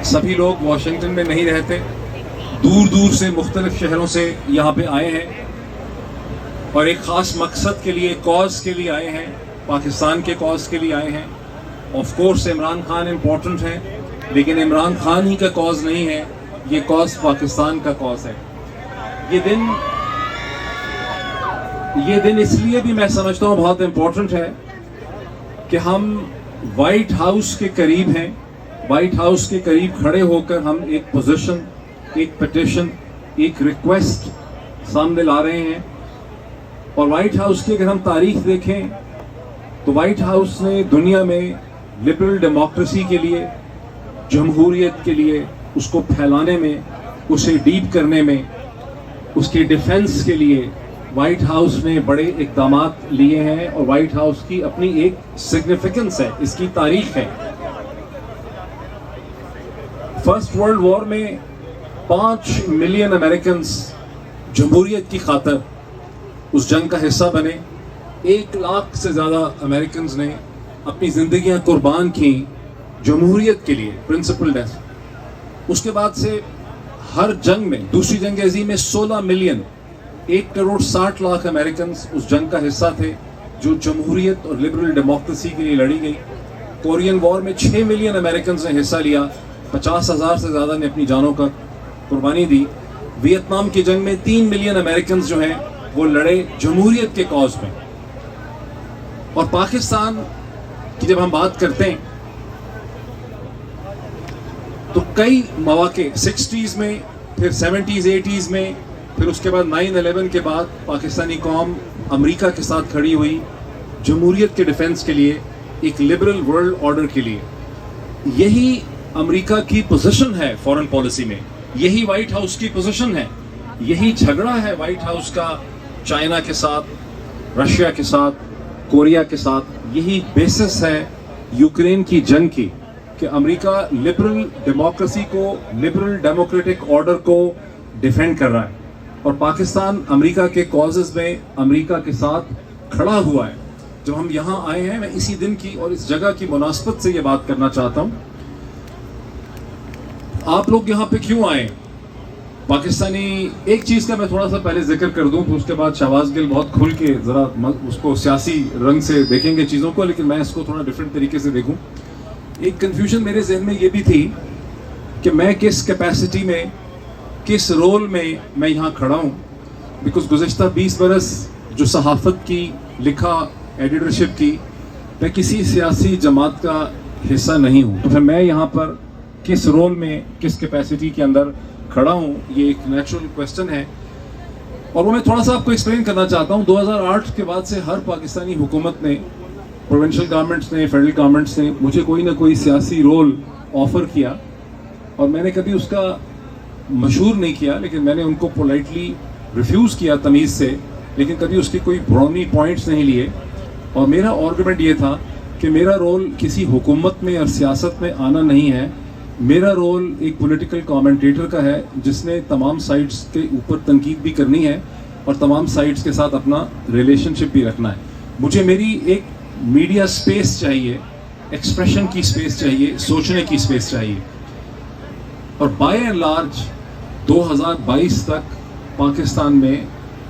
سبھی لوگ واشنگٹن میں نہیں رہتے، دور دور سے مختلف شہروں سے یہاں پہ آئے ہیں اور ایک خاص مقصد کے لیے، کاز کے لیے آئے ہیں، پاکستان کے کاز کے لیے آئے ہیں. Of course Imran Khan important ہے، لیکن عمران خان ہی کا کاز نہیں ہے، یہ کاز پاکستان کا کاز ہے. یہ دن اس لیے بھی میں سمجھتا ہوں بہت امپورٹنٹ ہے کہ ہم وائٹ ہاؤس کے قریب ہیں. وائٹ ہاؤس کے قریب کھڑے ہو کر ہم ایک پوزیشن، ایک پٹیشن، ایک ریکویسٹ سامنے لا رہے ہیں. اور وائٹ ہاؤس کی اگر ہم تاریخ دیکھیں تو وائٹ ہاؤس نے دنیا میں لبرل ڈیموکریسی کے لیے، جمہوریت کے لیے، اس کو پھیلانے میں، اسے ڈیپ کرنے میں، اس کی ڈیفنس کے لیے وائٹ ہاؤس نے بڑے اقدامات لیے ہیں. اور وائٹ ہاؤس کی اپنی ایک سگنیفیکنس ہے، اس کی تاریخ ہے. فرسٹ ورلڈ وار میں 5 ملین امریکنز جمہوریت کی خاطر اس جنگ کا حصہ بنے. 1 لاکھ سے زیادہ امریکنز نے اپنی زندگیاں قربان کی جمہوریت کے لیے، پرنسپل ڈیتھ. اس کے بعد سے ہر جنگ میں، دوسری جنگ عظیم میں 16 ملین، 1 کروڑ 60 لاکھ امریکنز اس جنگ کا حصہ تھے جو جمہوریت اور لبرل ڈیموکریسی کے لیے لڑی گئی. کورین وار میں 6 ملین امریکنز نے حصہ لیا، 50,000 سے زیادہ نے اپنی جانوں کا قربانی دی. ویتنام کی جنگ میں 3 ملین امریکنز جو ہیں وہ لڑے جمہوریت کے کاز میں. اور پاکستان کی جب ہم بات کرتے ہیں تو کئی مواقع 60s میں، پھر 70s 80s میں، پھر اس کے بعد 9/11 کے بعد پاکستانی قوم امریکہ کے ساتھ کھڑی ہوئی جمہوریت کے ڈیفنس کے لیے، ایک لبرل ورلڈ آرڈر کے لیے. یہی امریکہ کی پوزیشن ہے فورن پالیسی میں، یہی وائٹ ہاؤس کی پوزیشن ہے. یہی جھگڑا ہے وائٹ ہاؤس کا چائنا کے ساتھ، رشیا کے ساتھ، کوریا کے ساتھ. یہی بیسس ہے یوکرین کی جنگ کی کہ امریکہ لبرل ڈیموکریسی کو، لبرل ڈیموکریٹک آرڈر کو ڈیفینڈ کر رہا ہے. اور پاکستان امریکہ کے کازز میں امریکہ کے ساتھ کھڑا ہوا ہے. جب ہم یہاں آئے ہیں، میں اسی دن کی اور اس جگہ کی مناسبت سے یہ بات کرنا چاہتا ہوں. آپ لوگ یہاں پہ کیوں آئے؟ پاکستانی، ایک چیز کا میں تھوڑا سا پہلے ذکر کر دوں، پھر اس کے بعد شہباز گل بہت کھل کے ذرا اس کو سیاسی رنگ سے دیکھیں گے چیزوں کو، لیکن میں اس کو تھوڑا ڈیفرنٹ طریقے سے دیکھوں. ایک کنفیوژن میرے ذہن میں یہ بھی تھی کہ میں کس کیپیسٹی میں، کس رول میں میں یہاں کھڑا ہوں. بیکاز گزشتہ 20 برس جو صحافت کی، لکھا، ایڈیٹرشپ کی، میں کسی سیاسی جماعت کا حصہ نہیں ہوں. تو پھر میں یہاں پر کس رول میں، کس کیپیسٹی کے اندر کھڑا ہوں، یہ ایک نیچرل کویسچن ہے. اور وہ میں تھوڑا سا آپ کو ایکسپلین کرنا چاہتا ہوں. 2008 کے بعد سے ہر پاکستانی حکومت نے، پروونشل گورنمنٹس نے، فیڈرل گورنمنٹس نے مجھے کوئی نہ کوئی سیاسی رول آفر کیا، اور میں نے کبھی اس کا مشہور نہیں کیا، لیکن میں نے ان کو پولائٹلی ریفیوز کیا تمیز سے، لیکن کبھی اس کے کوئی برونی پوائنٹس نہیں لیے. اور میرا آرگومنٹ یہ تھا کہ میرا رول کسی حکومت میں اور سیاست میں آنا نہیں ہے. میرا رول ایک پولیٹیکل کامنٹیٹر کا ہے جس نے تمام سائڈس کے اوپر تنقید بھی کرنی ہے اور تمام سائڈس کے ساتھ اپنا ریلیشن شپ بھی رکھنا ہے. مجھے میری ایک میڈیا سپیس چاہیے، ایکسپریشن کی سپیس چاہیے، سوچنے کی سپیس چاہیے. اور بائی اینڈ لارج 2022 تک پاکستان میں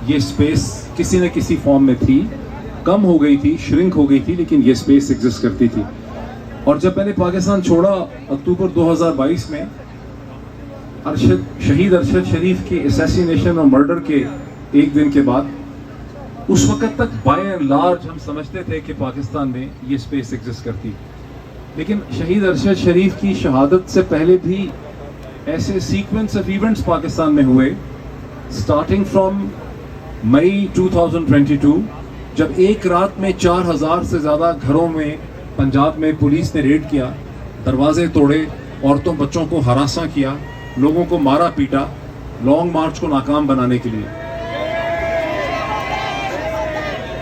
یہ سپیس کسی نہ کسی فارم میں تھی. کم ہو گئی تھی، شرنک ہو گئی تھی، لیکن یہ سپیس ایگزسٹ کرتی تھی. اور جب میں نے پاکستان چھوڑا اکتوبر 2022 میں، شہید ارشد شریف کی اسیسینیشن اور مرڈر کے ایک دن کے بعد، اس وقت تک بائی اینڈ لارج ہم سمجھتے تھے کہ پاکستان میں یہ سپیس ایگزسٹ کرتی. لیکن شہید ارشد شریف کی شہادت سے پہلے بھی ایسے سیکوینس آف ایونٹس پاکستان میں ہوئے، سٹارٹنگ فرام مئی 2022، جب ایک رات میں 4,000 سے زیادہ گھروں میں پنجاب میں پولیس نے ریڈ کیا، دروازے توڑے، عورتوں بچوں کو ہراساں کیا، لوگوں کو مارا پیٹا، لانگ مارچ کو ناکام بنانے کے لیے.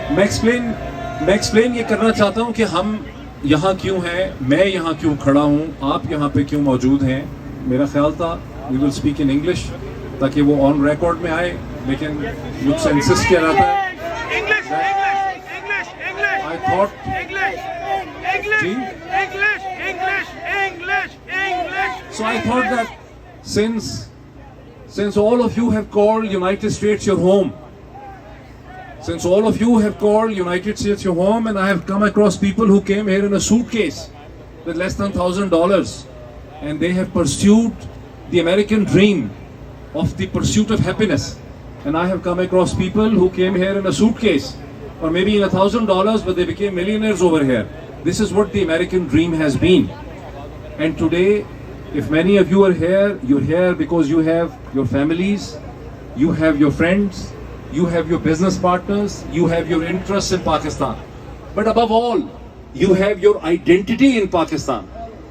میں ایکسپلین یہ کرنا چاہتا ہوں کہ ہم یہاں کیوں ہیں، میں یہاں کیوں کھڑا ہوں، آپ یہاں پہ کیوں موجود ہیں. میرا خیال تھا وی ول اسپیک ان انگلش تاکہ وہ آن ریکارڈ میں آئے، لیکن مجھ سے انسسٹ کیا جاتا ہے. I thought, English. So I thought that since all of you have called United States your home, since all of you have called United States your home, and I have come across people who came here in a suitcase with less than $1,000, and they have pursued the American dream of the pursuit of happiness. And I have come across people who came here in a suitcase, or maybe in $1,000, but they became millionaires over here. This is what the American dream has been. And today, if many of you are here, you're here because you have your families, you have your friends, you have your business partners, you have your interests in Pakistan. But above all, you have your identity in Pakistan,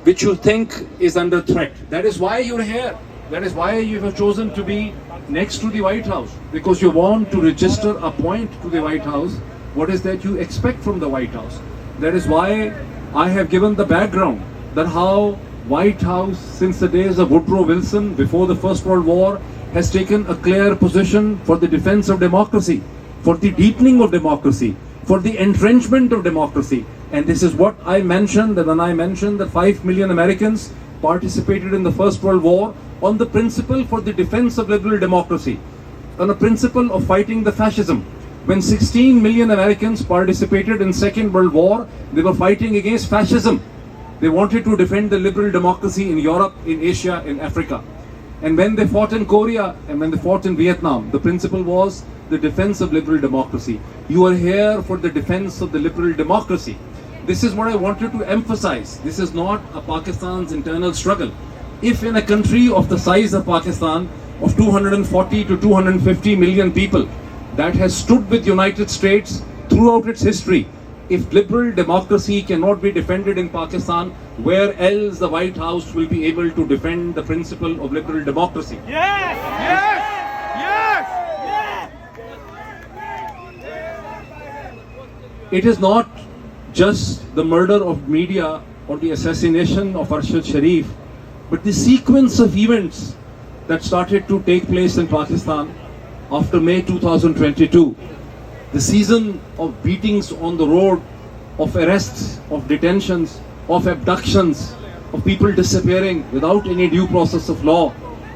which you think is under threat. That is why you're here. That is why you have chosen to be next to the White House, because you want to register a point to the White House. What is that you expect from the White House? That is why I have given the background that how White House, since the days of Woodrow Wilson, before the First World War, has taken a clear position for the defense of democracy, for the deepening of democracy, for the entrenchment of democracy. And this is what I mentioned, and then I mentioned that 5 million Americans participated in the First World War on the principle for the defense of liberal democracy, on a principle of fighting the fascism. When 16 million Americans participated in Second World War, they were fighting against fascism. They wanted to defend the liberal democracy in Europe, in Asia, in Africa. And when they fought in Korea and when they fought in Vietnam, the principle was the defense of liberal democracy. You are here for the defense of the liberal democracy. This is what I wanted to emphasize. This is not a Pakistan's internal struggle. If in a country of the size of Pakistan, of 240 to 250 million people, that has stood with United States throughout its history, if liberal democracy cannot be defended in Pakistan, where else the White House will be able to defend the principle of liberal democracy? Yes! It is not just the murder of media or the assassination of Arshad Sharif, but the sequence of events that started to take place in Pakistan after May 2022. The season of beatings on the road, of arrests, of detentions, of abductions, of people disappearing without any due process of law,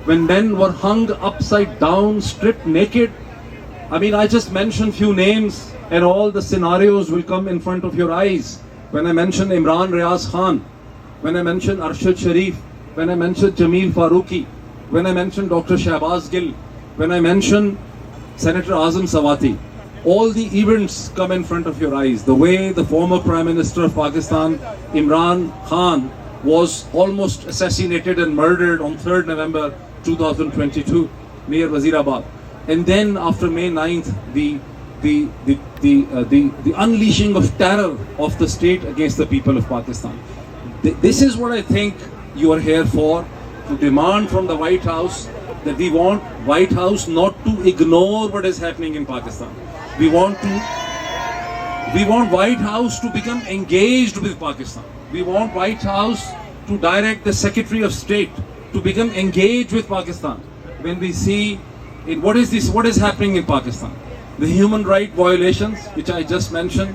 when men were hung upside down, stripped naked. I mean, I just mentioned few names and all the scenarios will come in front of your eyes. When I mention Imran Riaz Khan, when I mention Arshad Sharif, when I mention Jameel Farooqi, when I mention Dr. Shahbaz Gill, when I mention Senator Azam Sawati, all the events come in front of your eyes. The way the former Prime Minister of Pakistan, Imran Khan, was almost assassinated and murdered on 3rd November 2022 near Wazirabad. And then after May 9th, the unleashing of terror of the state against the people of Pakistan. This is what I think you are here for, to demand from the White House that we want White House not to ignore what is happening in Pakistan. We want White House to become engaged with Pakistan. We want White House to direct the Secretary of State to become engaged with Pakistan. When we see what is happening in Pakistan, the human right violations which I just mentioned,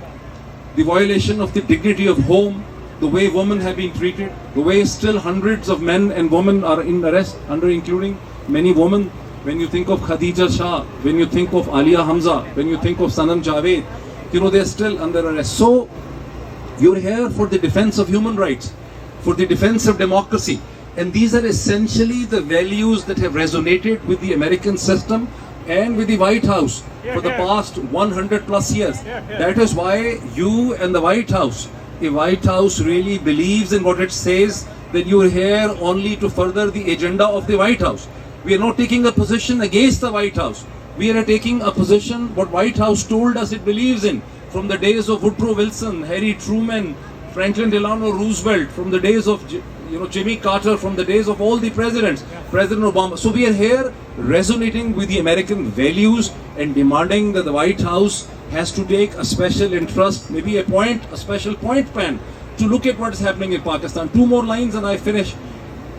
the violation of the dignity of home, the way women have been treated, the way still hundreds of men and women are in arrest, including many women. When you think of Khadija Shah, when you think of Alia Hamza, when you think of Sanam Javed, they're still under arrest. So you're here for the defense of human rights, for the defense of democracy. And these are essentially the values that have resonated with the American system and with the White House for the past 100 plus years. That is why you and the White House, if White House really believes in what it says, then you are here only to further the agenda of the White House. We are not taking a position against the White House. We are taking a position what White House told us it believes in from the days of Woodrow Wilson, Harry Truman, Franklin Delano Roosevelt, from the days of Jimmy Carter, from the days of all the presidents, President Obama. So we are here resonating with the American values and demanding that the White House has to take a special interest, maybe a special point man to look at what is happening in Pakistan. 2 more lines and I finish.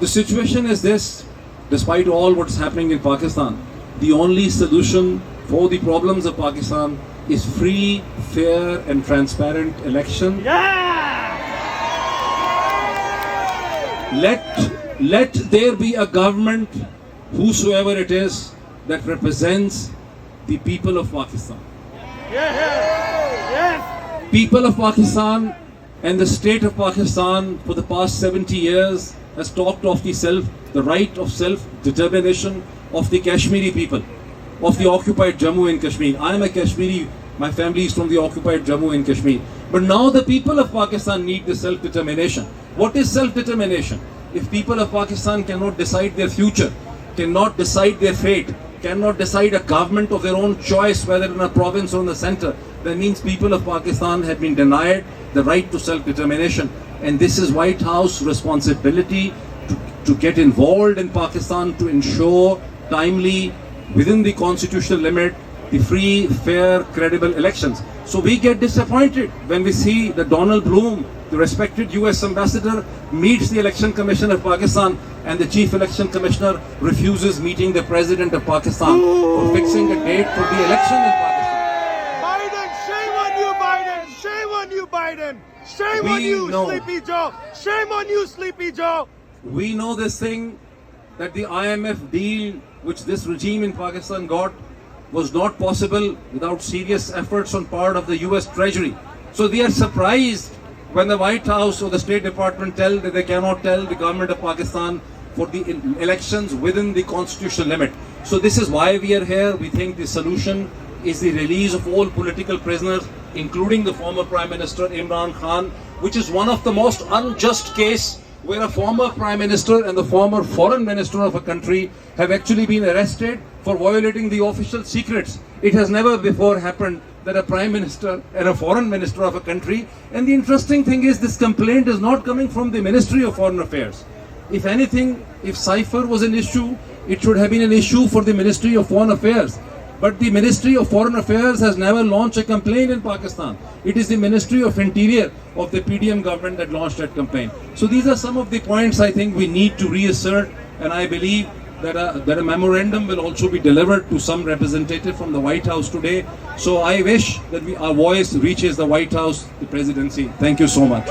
The situation is this: despite all what's happening in Pakistan, the only solution for the problems of Pakistan is free, fair and transparent election. let there be a government, whosoever it is, that represents the people of Pakistan. Yes. People of Pakistan and the state of Pakistan for the past 70 years has talked of the right of self-determination of the Kashmiri people, of the occupied Jammu and Kashmir. I am a Kashmiri, my family is from the occupied Jammu and Kashmir. But now the people of Pakistan need the self-determination. What is self-determination? If people of Pakistan cannot decide their future, cannot decide their fate, cannot decide a government of their own choice, whether in a province or in the center, that means people of Pakistan have been denied the right to self-determination. And this is White House responsibility to get involved in Pakistan to ensure timely, within the constitutional limit, the free, fair, credible elections. So we get disappointed when we see that Donald Bloom, the respected US ambassador, meets the election commissioner of Pakistan and the chief election commissioner refuses meeting the president of Pakistan for fixing a date for the election in Pakistan. Biden, shame on you, Biden. Shame on you, Biden. Shame on you, Sleepy Joe. Shame on you, Sleepy Joe. We know this thing, that the IMF deal which this regime in Pakistan got was not possible without serious efforts on part of the US Treasury. So they are surprised when the White House or the State Department tell that they cannot tell the government of Pakistan for the elections within the constitutional limit. So this is why we are here. We think the solution is the release of all political prisoners, including the former Prime Minister Imran Khan, which is one of the most unjust case where a former Prime Minister and the former Foreign Minister of a country have actually been arrested for violating the official secrets. It has never before happened that a Prime Minister and a Foreign Minister of a country, and the interesting thing is this complaint is not coming from the Ministry of Foreign Affairs. If anything, if cipher was an issue, it should have been an issue for the Ministry of Foreign Affairs. But the Ministry of Foreign Affairs has never launched a complaint in Pakistan. It is the Ministry of Interior of the PDM government that launched that complaint. So these are some of the points I think we need to reassert, and I believe that a memorandum will also be delivered to some representative from the White House today. So I wish that our voice reaches the White House, the presidency. Thank you so much.